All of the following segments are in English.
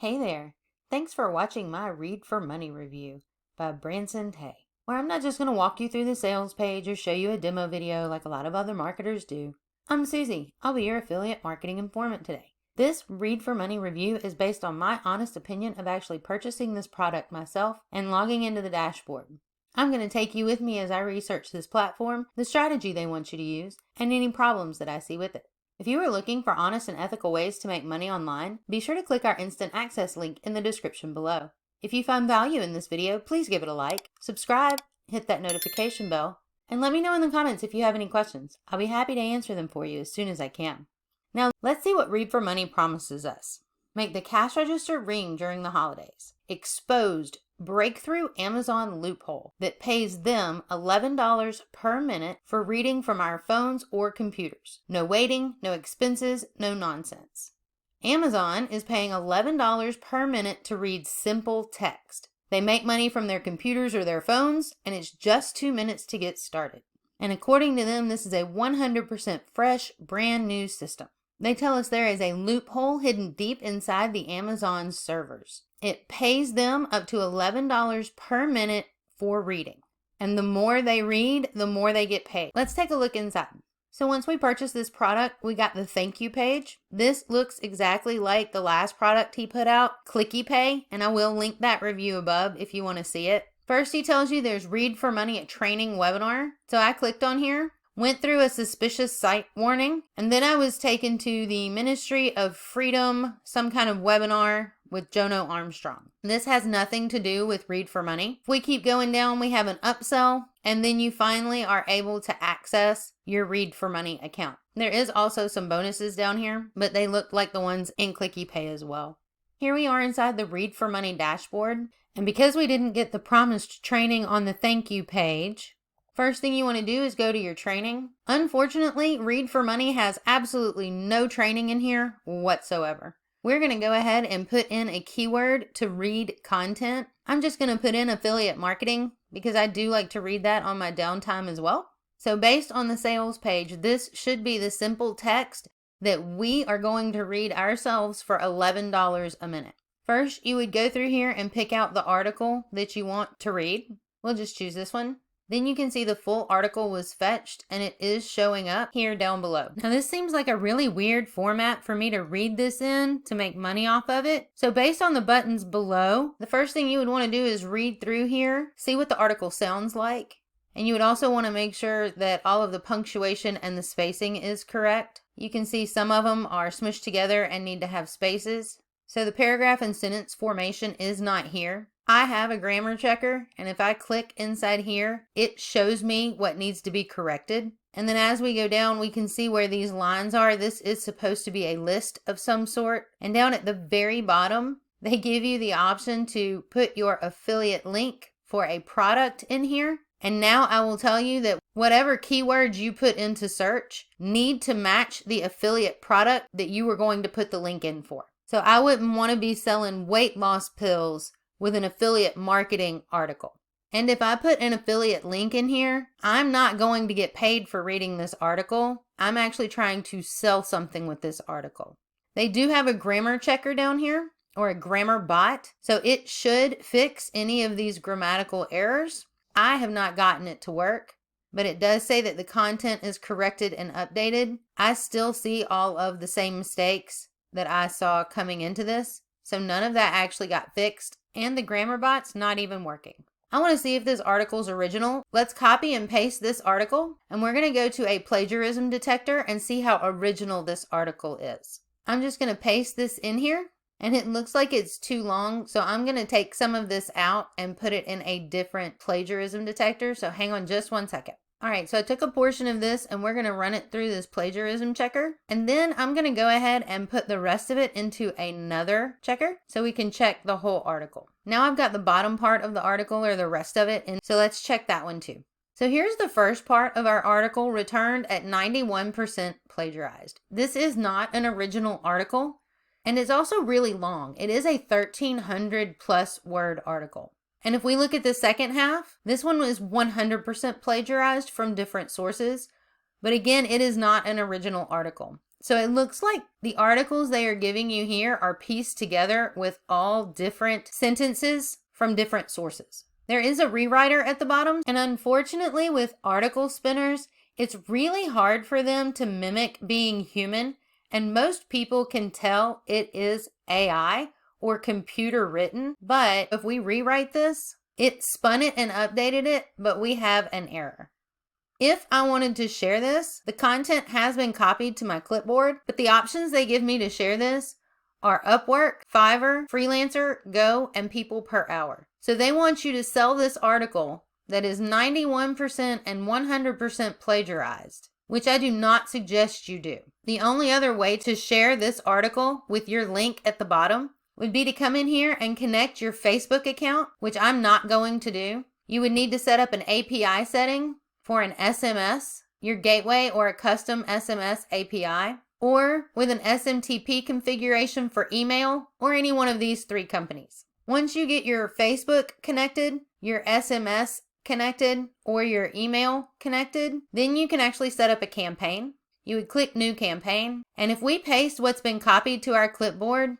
Hey there! Thanks for watching my Read for Money review by Branson Tay, where I'm not just going to walk you through the sales page or show you a demo video like a lot of other marketers do. I'm Susie. I'll be your affiliate marketing informant today. This Read for Money review is based on my honest opinion of actually purchasing this product myself and logging into the dashboard. I'm going to take you with me as I research this platform, the strategy they want you to use, and any problems that I see with it. If you are looking for honest and ethical ways to make money online, be sure to click our instant access link in the description below. If you find value in this video, please give it a like, subscribe, hit that notification bell, and let me know in the comments if you have any questions. I'll be happy to answer them for you as soon as I can. Now, let's see what Read for Money promises us. Make the cash register ring during the holidays. Exposed breakthrough Amazon loophole that pays them $11 per minute for reading from our phones or computers. No waiting, no expenses, no nonsense. Amazon is paying $11 per minute to read simple text. They make money from their computers or their phones, and it's just 2 minutes to get started. And according to them, this is a 100% fresh, brand new system. They tell us there is a loophole hidden deep inside the Amazon servers. It pays them up to $11 per minute for reading. And the more they read, the more they get paid. Let's take a look inside. So once we purchased this product, we got the thank you page. This looks exactly like the last product he put out, Clicky Pay, and I will link that review above if you want to see it. First, he tells you there's Read for Money a training webinar. So I clicked on here, went through a suspicious site warning, and then I was taken to the Ministry of Freedom, some kind of webinar with Jono Armstrong. This has nothing to do with Read for Money. If we keep going down, we have an upsell, and then you finally are able to access your Read for Money account. There is also some bonuses down here, but they look like the ones in Clicky Pay as well. Here we are inside the Read for Money dashboard, and because we didn't get the promised training on the thank you page, first thing you want to do is go to your training. Unfortunately, Read for Money has absolutely no training in here whatsoever. We're going to go ahead and put in a keyword to read content. I'm just going to put in affiliate marketing because I do like to read that on my downtime as well. So based on the sales page, this should be the simple text that we are going to read ourselves for $11 a minute. First, you would go through here and pick out the article that you want to read. We'll just choose this one. Then you can see the full article was fetched and it is showing up here down below. Now this seems like a really weird format for me to read this in to make money off of it. So based on the buttons below, the first thing you would want to do is read through here, see what the article sounds like. And you would also want to make sure that all of the punctuation and the spacing is correct. You can see some of them are smushed together and need to have spaces. So the paragraph and sentence formation is not here. I have a grammar checker, and if I click inside here, it shows me what needs to be corrected. And then as we go down, we can see where these lines are. This is supposed to be a list of some sort. And down at the very bottom, they give you the option to put your affiliate link for a product in here. And now I will tell you that whatever keywords you put into search need to match the affiliate product that you were going to put the link in for. So I wouldn't want to be selling weight loss pills with an affiliate marketing article. And if I put an affiliate link in here, I'm not going to get paid for reading this article. I'm actually trying to sell something with this article. They do have a grammar checker down here, or a grammar bot, so it should fix any of these grammatical errors. I have not gotten it to work, but it does say that the content is corrected and updated. I still see all of the same mistakes that I saw coming into this, so none of that actually got fixed. And the grammar bot's not even working. I want to see if this article's original. Let's copy and paste this article, and we're going to go to a plagiarism detector and see how original this article is. I'm just going to paste this in here, and it looks like it's too long, so I'm going to take some of this out and put it in a different plagiarism detector, so hang on just 1 second. All right, so I took a portion of this and we're going to run it through this plagiarism checker. And then I'm going to go ahead and put the rest of it into another checker so we can check the whole article. Now I've got the bottom part of the article or the rest of it, and so let's check that one too. So here's the first part of our article returned at 91% plagiarized. This is not an original article, and it's also really long. It is a 1,300 plus word article. And if we look at the second half, this one was 100% plagiarized from different sources. But again, it is not an original article. So it looks like the articles they are giving you here are pieced together with all different sentences from different sources. There is a rewriter at the bottom, and unfortunately with article spinners, it's really hard for them to mimic being human, and most people can tell it is AI or computer written. But if we rewrite this, it spun it and updated it, but we have an error. If I wanted to share this, the content has been copied to my clipboard, but the options they give me to share this are Upwork, Fiverr, Freelancer, Go, and People Per Hour. So they want you to sell this article that is 91% and 100% plagiarized, which I do not suggest you do. The only other way to share this article with your link at the bottom would be to come in here and connect your Facebook account, which I'm not going to do. You would need to set up an API setting for an SMS, your gateway, or a custom SMS API, or with an SMTP configuration for email, or any one of these 3 companies. Once you get your Facebook connected, your SMS connected, or your email connected, then you can actually set up a campaign. You would click New Campaign, and if we paste what's been copied to our clipboard,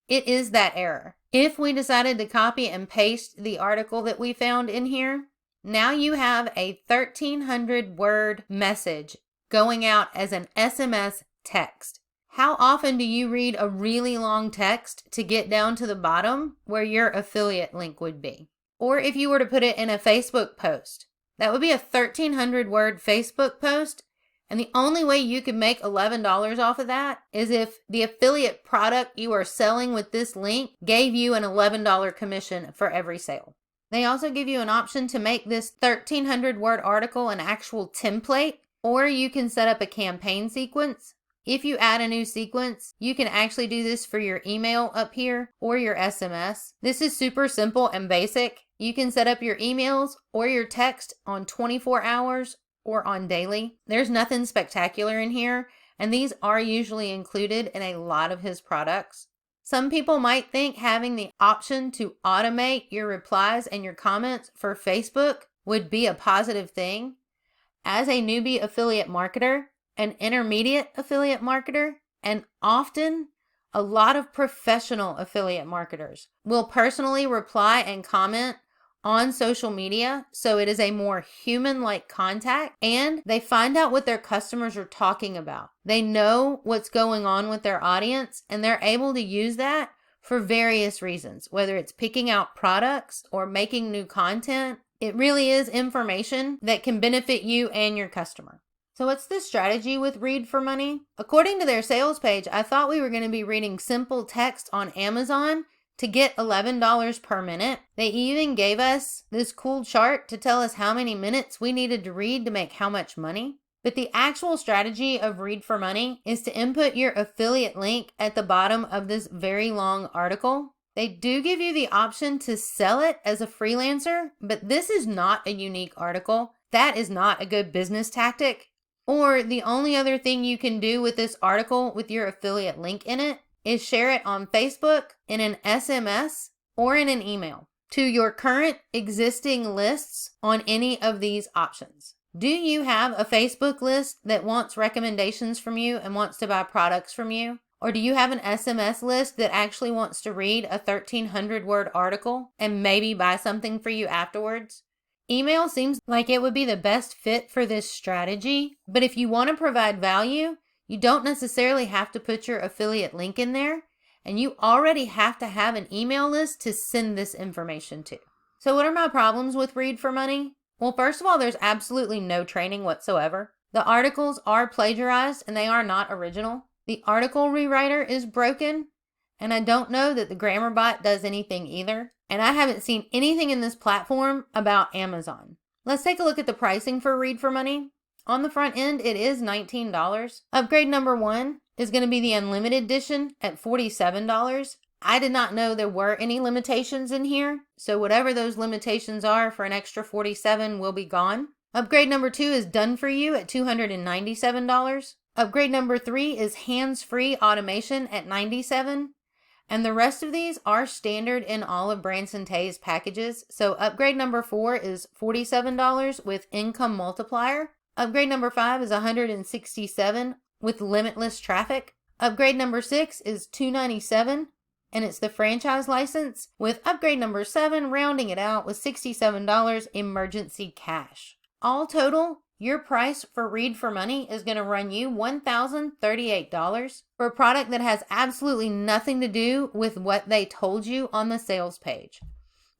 it is that error. If we decided to copy and paste the article that we found in here, now you have a 1,300 word message going out as an SMS text. How often do you read a really long text to get down to the bottom where your affiliate link would be? Or if you were to put it in a Facebook post, that would be a 1,300 word Facebook post. And the only way you could make $11 off of that is if the affiliate product you are selling with this link gave you an $11 commission for every sale. They also give you an option to make this 1,300 word article an actual template, or you can set up a campaign sequence. If you add a new sequence, you can actually do this for your email up here or your SMS. This is super simple and basic. You can set up your emails or your text on 24 hours or on daily. There's nothing spectacular in here, and these are usually included in a lot of his products. Some people might think having the option to automate your replies and your comments for Facebook would be a positive thing. As a newbie affiliate marketer, an intermediate affiliate marketer, and often a lot of professional affiliate marketers will personally reply and comment on social media, so it is a more human-like contact, and they find out what their customers are talking about. They know what's going on with their audience, and they're able to use that for various reasons, whether it's picking out products or making new content. It really is information that can benefit you and your customer. So what's the strategy with Read4Money? According to their sales page, I thought we were going to be reading simple text on Amazon to get $11 per minute. They even gave us this cool chart to tell us how many minutes we needed to read to make how much money. But the actual strategy of Read4Money is to input your affiliate link at the bottom of this very long article. They do give you the option to sell it as a freelancer, but this is not a unique article. That is not a good business tactic. Or the only other thing you can do with this article with your affiliate link in it is share it on Facebook, in an SMS, or in an email to your current existing lists on any of these options. Do you have a Facebook list that wants recommendations from you and wants to buy products from you? Or do you have an SMS list that actually wants to read a 1,300 word article and maybe buy something for you afterwards? Email seems like it would be the best fit for this strategy, but if you want to provide value, you don't necessarily have to put your affiliate link in there, and you already have to have an email list to send this information to. So what are my problems with Read4Money? Well, first of all, there's absolutely no training whatsoever. The articles are plagiarized and they are not original. The article rewriter is broken, and I don't know that the grammar bot does anything either. And I haven't seen anything in this platform about Amazon. Let's take a look at the pricing for Read4Money. On the front end, it is $19. Upgrade number 1 is going to be the unlimited edition at $47. I did not know there were any limitations in here, so whatever those limitations are for an extra $47 will be gone. Upgrade number 2 is done for you at $297. Upgrade number 3 is hands-free automation at $97. And the rest of these are standard in all of Branson Tay's packages. So upgrade number 4 is $47 with income multiplier. Upgrade number 5 is $167 with limitless traffic. Upgrade number 6 is $297, and it's the franchise license, with upgrade number 7 rounding it out with $67 emergency cash. All total, your price for Read for Money is going to run you $1,038 for a product that has absolutely nothing to do with what they told you on the sales page.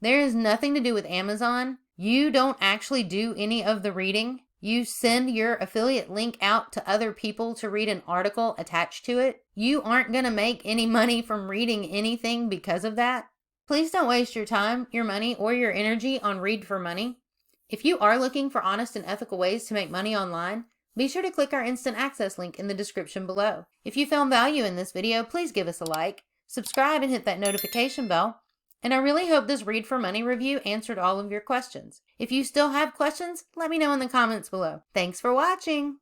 There is nothing to do with Amazon. You don't actually do any of the reading. You send your affiliate link out to other people to read an article attached to it. You aren't going to make any money from reading anything because of that. Please don't waste your time, your money, or your energy on Read for Money. If you are looking for honest and ethical ways to make money online, be sure to click our instant access link in the description below. If you found value in this video, please give us a like, subscribe, and hit that notification bell. And I really hope this Read for Money review answered all of your questions. If you still have questions, let me know in the comments below. Thanks for watching!